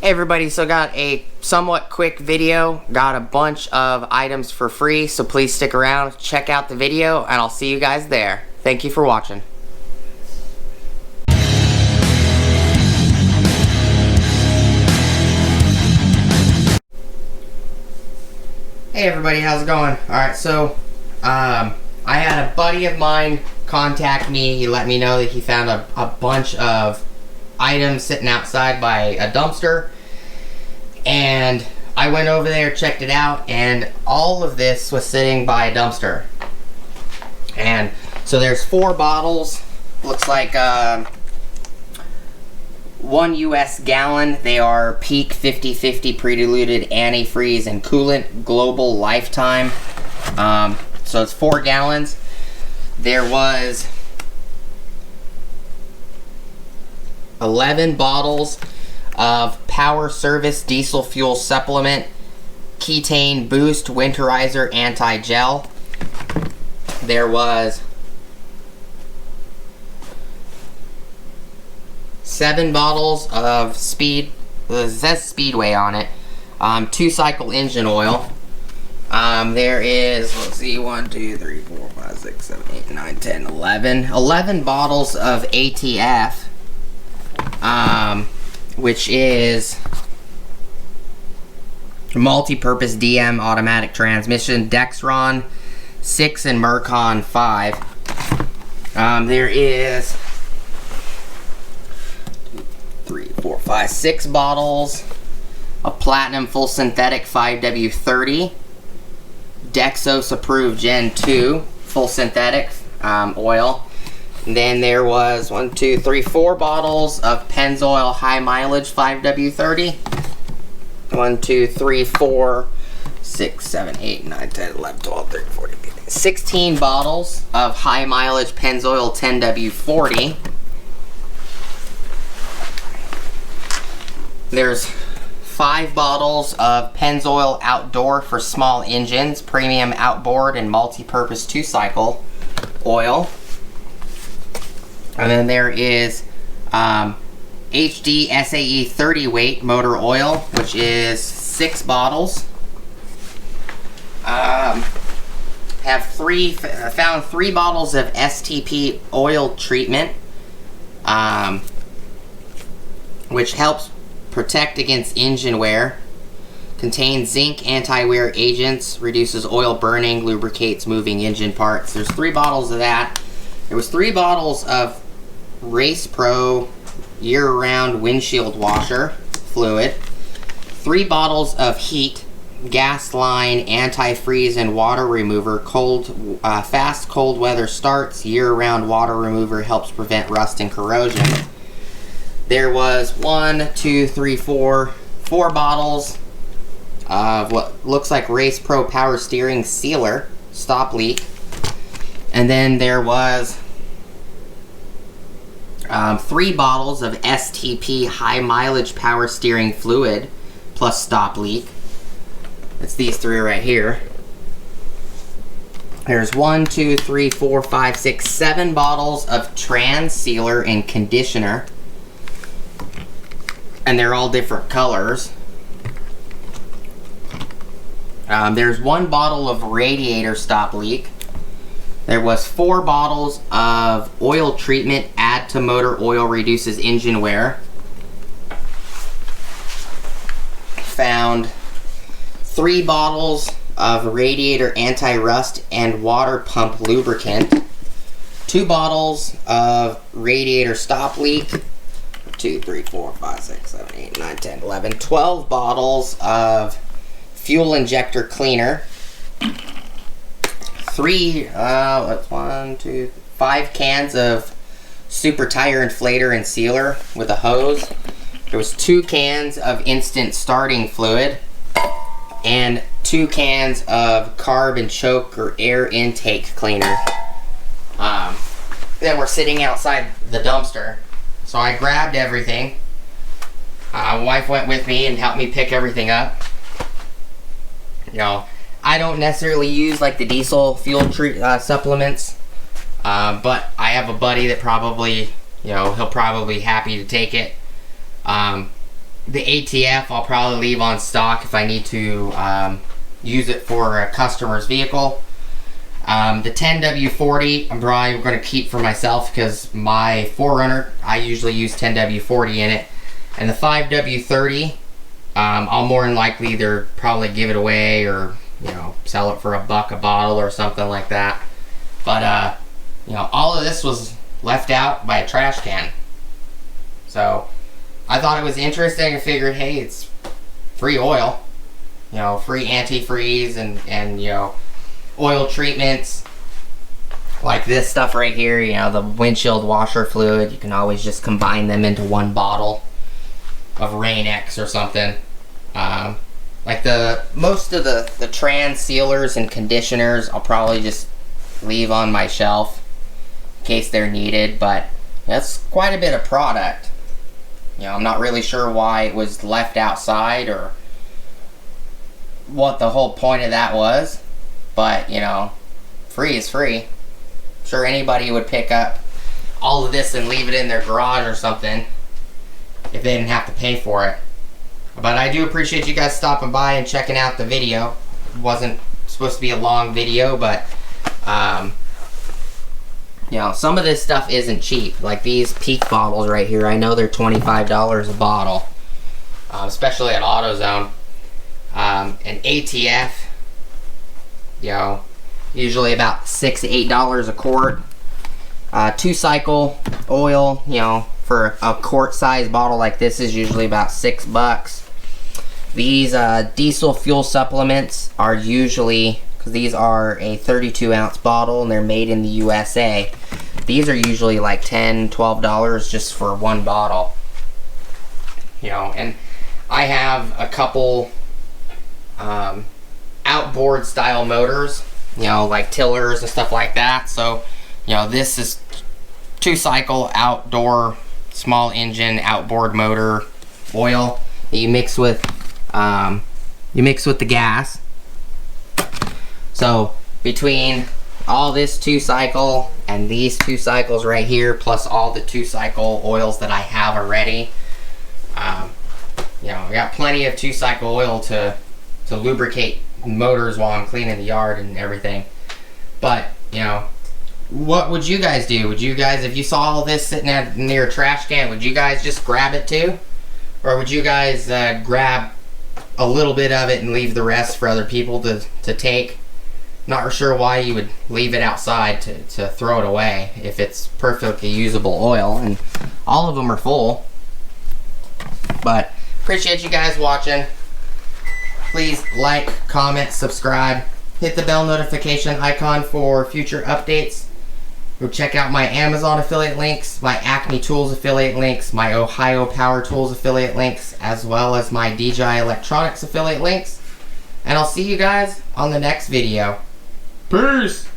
Hey everybody, so got a somewhat quick video, got a bunch of items for free, so please stick around, check out the video, and I'll see you guys there. Thank you for watching. Hey everybody, how's it going? Alright, so I had a buddy of mine contact me. He let me know that he found a bunch of items sitting outside by a dumpster, and I went over there, checked it out, and all of this was sitting by a dumpster. And so there's 4 bottles, looks like 1 US gallon. They are Peak 50/50 pre-diluted antifreeze and coolant, global lifetime. So it's 4 gallons. There was 11 bottles of Power Service Diesel Fuel Supplement Ketane Boost Winterizer Anti-Gel. There was 7 bottles of it says Speedway on it, 2-cycle engine oil. There is, let's see, 1, 2, 3, 4, 5, 6, 7, 8, 9, 10, 11 bottles of ATF, which is multi-purpose DM automatic transmission, Dexron 6 and Mercon 5. There is 3, 4, 5, 6 bottles of Platinum Full Synthetic 5W30, Dexos approved Gen 2 Full Synthetic oil. And then there was 1, 2, 3, 4 bottles of Pennzoil High Mileage 5W30. 1, 2, 3, 4, 6, 7, 8, 9, 10, 11, 12, 13, 14, 15, 16 bottles of High Mileage Pennzoil 10W40. There's 5 bottles of Pennzoil Outdoor for small engines, premium outboard and multi-purpose 2-cycle oil. And then there is HD SAE 30 weight motor oil, which is 6 bottles. Found 3 bottles of STP oil treatment, which helps protect against engine wear. Contains zinc anti-wear agents, reduces oil burning, lubricates moving engine parts. There's 3 bottles of that. There was 3 bottles of Race Pro year-round windshield washer fluid, 3 bottles of Heat gas line antifreeze and water remover, fast cold weather starts, year-round water remover, helps prevent rust and corrosion. There was 1, 2, 3, 4 bottles of what looks like Race Pro power steering sealer, stop leak. And then there was 3 bottles of STP high mileage power steering fluid plus stop leak. It's these 3 right here. There's 1, 2, 3, 4, 5, 6, 7 bottles of trans sealer and conditioner. And they're all different colors. There's 1 bottle of radiator stop leak. There was 4 bottles of oil treatment, add to motor oil, reduces engine wear. Found 3 bottles of radiator anti-rust and water pump lubricant. 2 bottles of radiator stop leak. 2, 3, 4, 5, 6, 7, 8, 9, 10, 11, 12 bottles of fuel injector cleaner. 5 cans of super tire inflator and sealer with a hose. There was 2 cans of instant starting fluid and 2 cans of carb and choke or air intake cleaner that were sitting outside the dumpster. So I grabbed everything. My wife went with me and helped me pick everything up. You know, I don't necessarily use like the diesel fuel supplements, but I have a buddy that probably, you know, he'll probably be happy to take it. The ATF I'll probably leave on stock if I need to use it for a customer's vehicle. The 10W40 I'm probably going to keep for myself because my 4Runner, I usually use 10W40 in it. And the 5W30, I'll more than likely either probably give it away or, you know, sell it for $1 a bottle or something like that. But, you know, all of this was left out by a trash can. So, I thought it was interesting. I figured, hey, it's free oil. You know, free antifreeze and you know, oil treatments. Like this stuff right here, you know, the windshield washer fluid. You can always just combine them into one bottle of Rain-X or something. Like most of the trans sealers and conditioners I'll probably just leave on my shelf in case they're needed, but that's quite a bit of product. You know, I'm not really sure why it was left outside or what the whole point of that was, but you know, free is free. I'm sure anybody would pick up all of this and leave it in their garage or something if they didn't have to pay for it. But I do appreciate you guys stopping by and checking out the video. It wasn't supposed to be a long video, but you know, some of this stuff isn't cheap. Like these Peak bottles right here, I know they're $25 a bottle, especially at AutoZone. And ATF, you know, usually about $6 to $8 a quart. 2-cycle oil, you know, for a quart-size bottle like this is usually about $6. These diesel fuel supplements are usually, because these are a 32-ounce bottle and they're made in the USA, these are usually like $10, $12 just for one bottle. You know, and I have a couple outboard style motors, you know, like tillers and stuff like that. So, you know, this is 2-cycle outdoor small engine outboard motor oil that you mix with the gas. So between all this 2-cycle and these 2 cycles right here, plus all the 2-cycle oils that I have already, you know, I got plenty of 2-cycle oil to lubricate motors while I'm cleaning the yard and everything. But, you know, what would you guys do? Would you guys, if you saw all this sitting near a trash can, would you guys just grab it too? Or would you guys grab a little bit of it and leave the rest for other people to take? Not sure why you would leave it outside to throw it away if it's perfectly usable oil, and all of them are full. But appreciate you guys watching. Please like, comment, subscribe, hit the bell notification icon for future updates. Go check out my Amazon affiliate links, my Acme Tools affiliate links, my Ohio Power Tools affiliate links, as well as my DJI Electronics affiliate links. And I'll see you guys on the next video. Peace!